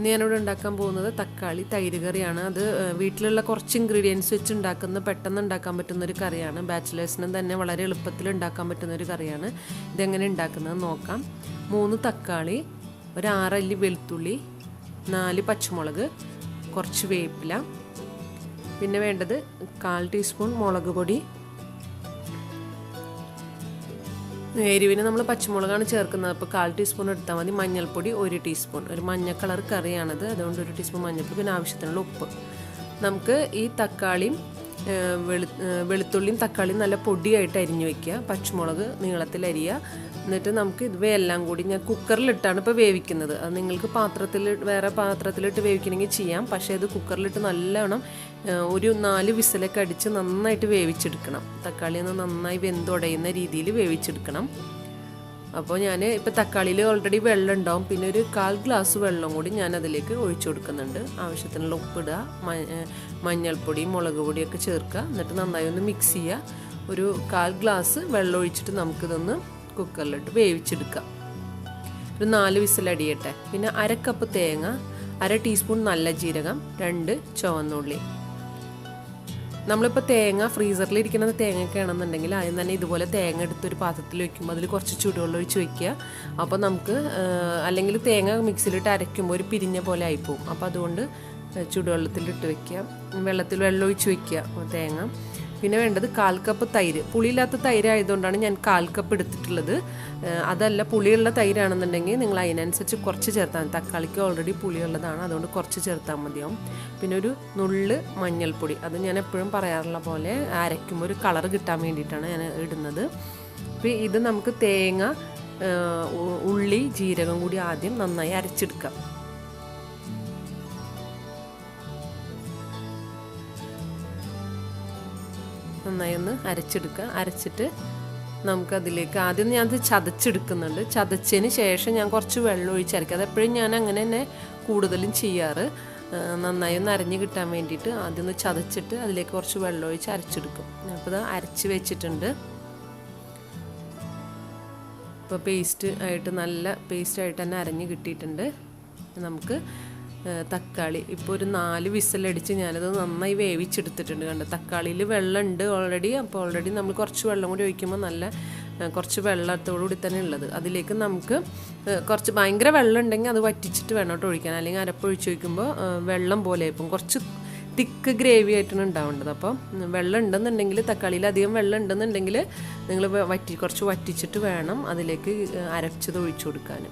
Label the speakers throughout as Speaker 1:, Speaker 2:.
Speaker 1: ഇന്ന് ഞാനിവിടെ ഉണ്ടാക്കാൻ പോകുന്നത് തക്കാളി തൈര് കറിയാണ്. അത് വീട്ടിലുള്ള കുറച്ച് ഇൻഗ്രീഡിയൻസ് വെച്ച് ഉണ്ടാക്കുന്ന പെട്ടെന്ന് ഉണ്ടാക്കാൻ പറ്റുന്നൊരു കറിയാണ്. ബാച്ചിലേഴ്സിനും തന്നെ വളരെ എളുപ്പത്തിൽ ഉണ്ടാക്കാൻ പറ്റുന്നൊരു കറിയാണ്. ഇതെങ്ങനെ ഉണ്ടാക്കുന്നത് നോക്കാം. 3 തക്കാളി, ഒരു 6 അല്ലി വെളുത്തുള്ളി, 4 പച്ചമുളക്, കുറച്ച് വേപ്പില, പിന്നെ വേണ്ടത് 1/4 ടീസ്പൂൺ മുളക് പൊടി. എരിവിന് നമ്മൾ പച്ചമുളകാണ് ചേർക്കുന്നത്, അപ്പോൾ 1/4 ടീസ്പൂൺ എടുത്താൽ മതി. മഞ്ഞൾപ്പൊടി 1 ടീസ്പൂൺ, ഒരു മഞ്ഞ കളർ കറിയാണത്, അതുകൊണ്ട് 1 ടീസ്പൂൺ മഞ്ഞൾപ്പൊടി, പിന്നെ ആവശ്യത്തിനുള്ള ഉപ്പ്. നമുക്ക് ഈ തക്കാളിയും വെളുത്തുള്ളിയും തക്കാളിയും നല്ല പൊടിയായിട്ട് അരിഞ്ഞു വയ്ക്കുക. പച്ചമുളക് നീളത്തിൽ അരിയുക. എന്നിട്ട് നമുക്ക് ഇവയെല്ലാം കൂടി ഞാൻ കുക്കറിലിട്ടാണ് ഇപ്പോൾ വേവിക്കുന്നത്. അത് നിങ്ങൾക്ക് വേറെ പാത്രത്തിലിട്ട് വേവിക്കണമെങ്കിൽ ചെയ്യാം. പക്ഷേ ഇത് കുക്കറിലിട്ട് നല്ലവണ്ണം ഒരു 4 വിസിലൊക്കെ അടിച്ച് നന്നായിട്ട് വേവിച്ചെടുക്കണം. തക്കാളി ഒന്ന് നന്നായി വെന്തുടയുന്ന രീതിയിൽ വേവിച്ചെടുക്കണം. അപ്പോൾ ഞാൻ ഇപ്പോൾ തക്കാളിയിൽ ഓൾറെഡി വെള്ളം ഉണ്ടാവും. പിന്നെ ഒരു 1/4 ഗ്ലാസ് വെള്ളം കൂടി ഞാൻ അതിലേക്ക് ഒഴിച്ചു കൊടുക്കുന്നുണ്ട്. ആവശ്യത്തിനുള്ള ഉപ്പിടുക, മഞ്ഞൾപ്പൊടി, മുളക് പൊടിയൊക്കെ ചേർക്കുക. എന്നിട്ട് നന്നായി ഒന്ന് മിക്സ് ചെയ്യുക. ഒരു 1/4 ഗ്ലാസ് വെള്ളം ഒഴിച്ചിട്ട് നമുക്കിതൊന്ന് കുക്കറിലിട്ട് വേവിച്ചെടുക്കാം. ഒരു 4 വിസിലടിയട്ടെ. പിന്നെ 1/2 കപ്പ് തേങ്ങ, 1/2 ടീസ്പൂൺ നല്ല ജീരകം, 2 ചുവന്നുള്ളി. നമ്മളിപ്പോൾ തേങ്ങ ഫ്രീസറിലിരിക്കുന്ന തേങ്ങയൊക്കെ ആണെന്നുണ്ടെങ്കിൽ ആദ്യം തന്നെ ഇതുപോലെ തേങ്ങ എടുത്തൊരു പാത്രത്തിൽ വയ്ക്കുമ്പോൾ അതിൽ കുറച്ച് ചൂടുവെള്ളം ഒഴിച്ച് വയ്ക്കുക. അപ്പോൾ നമുക്ക് അല്ലെങ്കിൽ തേങ്ങ മിക്സിയിലിട്ട് അരയ്ക്കുമ്പോൾ ഒരു പിരിഞ്ഞ പോലെ ആയിപ്പോവും. അപ്പോൾ അതുകൊണ്ട് ചൂടുവെള്ളത്തിലിട്ട് വയ്ക്കുക, വെള്ളം ഒഴിച്ച് വയ്ക്കുക തേങ്ങ. പിന്നെ വേണ്ടത് 1/4 കപ്പ് തൈര്. പുളിയില്ലാത്ത തൈര് ആയതുകൊണ്ടാണ് ഞാൻ 1/4 കപ്പ് എടുത്തിട്ടുള്ളത്. അതല്ല പുളിയുള്ള തൈരാണെന്നുണ്ടെങ്കിൽ നിങ്ങൾ അതിനനുസരിച്ച് കുറച്ച് ചേർത്താൽ മതി. തക്കാളിക്ക് ഓൾറെഡി പുളിയുള്ളതാണ്, അതുകൊണ്ട് കുറച്ച് ചേർത്താൽ മതിയാവും. പിന്നെ ഒരു നുള്ള് മഞ്ഞൾപ്പൊടി, അത് ഞാൻ എപ്പോഴും പറയാറുള്ള പോലെ അരയ്ക്കുമ്പോൾ ഒരു കളർ കിട്ടാൻ വേണ്ടിയിട്ടാണ് ഞാൻ ഇടുന്നത്. അപ്പോൾ ഇത് നമുക്ക് തേങ്ങ, ഉള്ളി, ജീരകം കൂടി ആദ്യം നന്നായി അരച്ചെടുക്കാം. നന്നായി ഒന്ന് അരച്ചെടുക്കുക. അരച്ചിട്ട് നമുക്കതിലേക്ക് ആദ്യം ഞാനത് ചതച്ചെടുക്കുന്നുണ്ട്. ചതച്ചതിന് ശേഷം ഞാൻ കുറച്ച് വെള്ളം ഒഴിച്ചരയ്ക്കുക. അതെപ്പോഴും ഞാൻ അങ്ങനെ തന്നെ കൂടുതലും ചെയ്യാറ്. നന്നായി ഒന്ന് അരഞ്ഞ് കിട്ടാൻ വേണ്ടിയിട്ട് ആദ്യം ഒന്ന് ചതച്ചിട്ട് അതിലേക്ക് കുറച്ച് വെള്ളം ഒഴിച്ച് അരച്ചെടുക്കും. അപ്പോൾ ഇത് അരച്ച് വെച്ചിട്ടുണ്ട്. ഇപ്പോൾ നല്ല പേസ്റ്റായിട്ട് തന്നെ അരഞ്ഞ് കിട്ടിയിട്ടുണ്ട്. നമുക്ക് തക്കാളി ഇപ്പോൾ ഒരു 4 വിസിലടിച്ച് ഞാനത് നന്നായി വേവിച്ചെടുത്തിട്ടുണ്ട്. കണ്ടോ, തക്കാളിയിൽ വെള്ളമുണ്ട് ഓൾറെഡി. അപ്പോൾ ഓൾറെഡി നമ്മൾ കുറച്ച് വെള്ളം കൂടി ഒഴിക്കുമ്പോൾ കുറച്ച് വെള്ളത്തോടുകൂടി തന്നെ ഉള്ളത്. അതിലേക്ക് നമുക്ക് കുറച്ച് ഭയങ്കര വെള്ളം ഉണ്ടെങ്കിൽ അത് വറ്റിച്ചിട്ട് വേണം കേട്ടോ ഒഴിക്കാൻ. അല്ലെങ്കിൽ അരപ്പൊഴിച്ച് ഒഴിക്കുമ്പോൾ വെള്ളം പോലെ ഇപ്പം കുറച്ച് തിക്ക് ഗ്രേവി ആയിട്ടാണ് ഉണ്ടാവേണ്ടത്. അപ്പോൾ വെള്ളം ഉണ്ടെന്നുണ്ടെങ്കിൽ, തക്കാളിയിൽ അധികം വെള്ളം ഉണ്ടെന്നുണ്ടെങ്കിൽ നിങ്ങൾ കുറച്ച് വറ്റിച്ചിട്ട് വേണം അതിലേക്ക് അരച്ചത് ഒഴിച്ചു കൊടുക്കാൻ.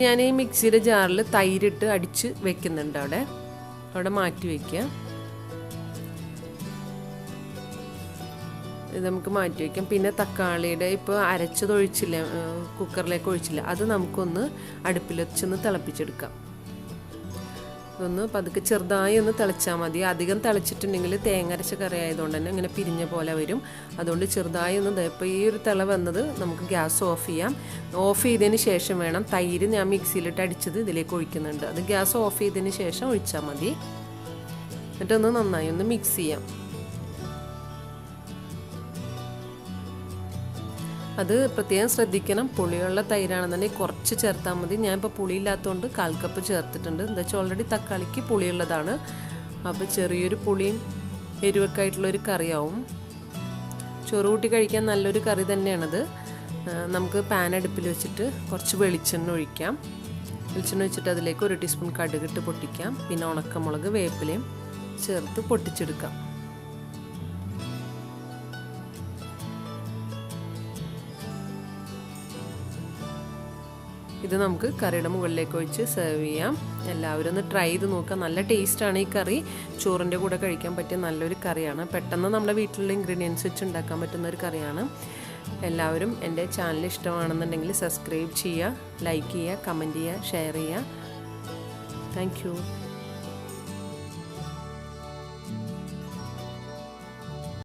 Speaker 1: ഞാൻ ഈ മിക്സിയുടെ ജാറിൽ തൈരിട്ട് അടിച്ച് വെക്കുന്നുണ്ട്. അവിടെ മാറ്റി വയ്ക്കുക. ഇത് നമുക്ക് മാറ്റി വയ്ക്കാം. പിന്നെ തക്കാളിയുടെ ഇപ്പോൾ അരച്ചതൊഴിച്ചില്ല, കുക്കറിലേക്ക് ഒഴിച്ചില്ല, അത് നമുക്കൊന്ന് അടുപ്പിൽ വെച്ചൊന്ന് തിളപ്പിച്ചെടുക്കാം. ഇതൊന്ന് പതുക്കെ ചെറുതായി ഒന്ന് തിളച്ചാൽ മതി. അധികം തിളച്ചിട്ടുണ്ടെങ്കിൽ തേങ്ങ അരച്ച കറി ആയതുകൊണ്ട് തന്നെ ഇങ്ങനെ പിരിഞ്ഞ പോലെ വരും. അതുകൊണ്ട് ചെറുതായി ഒന്ന് ഇപ്പോൾ ഈ ഒരു തിള വന്നത് നമുക്ക് ഗ്യാസ് ഓഫ് ചെയ്യാം. ഓഫ് ചെയ്തതിന് ശേഷം വേണം, തൈര് ഞാൻ മിക്സിയിലിട്ട് അടിച്ചത് ഇതിലേക്ക് ഒഴിക്കുന്നുണ്ട്. അത് ഗ്യാസ് ഓഫ് ചെയ്തതിന് ശേഷം ഒഴിച്ചാൽ മതി. എന്നിട്ടൊന്ന് നന്നായി ഒന്ന് മിക്സ് ചെയ്യാം. അത് പ്രത്യേകം ശ്രദ്ധിക്കണം. പുളിയുള്ള തൈരാണെന്നുണ്ടെങ്കിൽ കുറച്ച് ചേർത്താൽ മതി. ഞാനിപ്പോൾ പുളിയില്ലാത്തതുകൊണ്ട് 1/4 കപ്പ് ചേർത്തിട്ടുണ്ട്. എന്താ വെച്ചാൽ ഓൾറെഡി തക്കാളിക്ക് പുളിയുള്ളതാണ്. അപ്പോൾ ചെറിയൊരു പുളിയും എരിവൊക്കെ ആയിട്ടുള്ളൊരു കറിയാവും. ചോറ് കൂട്ടി കഴിക്കാൻ നല്ലൊരു കറി തന്നെയാണത്. നമുക്ക് പാൻ അടുപ്പിൽ വെച്ചിട്ട് കുറച്ച് വെളിച്ചെണ്ണ ഒഴിക്കാം. വെളിച്ചെണ്ണ ഒഴിച്ചിട്ട് അതിലേക്ക് 1 ടീസ്പൂൺ കടുകിട്ട് പൊട്ടിക്കാം. പിന്നെ ഉണക്കമുളക്, വേപ്പിലയും ചേർത്ത് പൊട്ടിച്ചെടുക്കാം. ഇത് നമുക്ക് കറിയുടെ മുകളിലേക്ക് ഒഴിച്ച് സെർവ് ചെയ്യാം. എല്ലാവരും ഒന്ന് ട്രൈ ചെയ്ത് നോക്കുക. നല്ല ടേസ്റ്റാണ് ഈ കറി. ചോറിൻ്റെ കൂടെ കഴിക്കാൻ പറ്റിയ നല്ലൊരു കറിയാണ്. പെട്ടെന്ന് നമ്മുടെ വീട്ടിലുള്ള ഇൻഗ്രീഡിയൻസ് വെച്ച് ഉണ്ടാക്കാൻ പറ്റുന്ന ഒരു കറിയാണ്. എല്ലാവരും എൻ്റെ ചാനൽ ഇഷ്ടമാണെന്നുണ്ടെങ്കിൽ സബ്സ്ക്രൈബ് ചെയ്യുക, ലൈക്ക് ചെയ്യുക, കമൻറ്റ് ചെയ്യുക, ഷെയർ ചെയ്യുക. Thank you.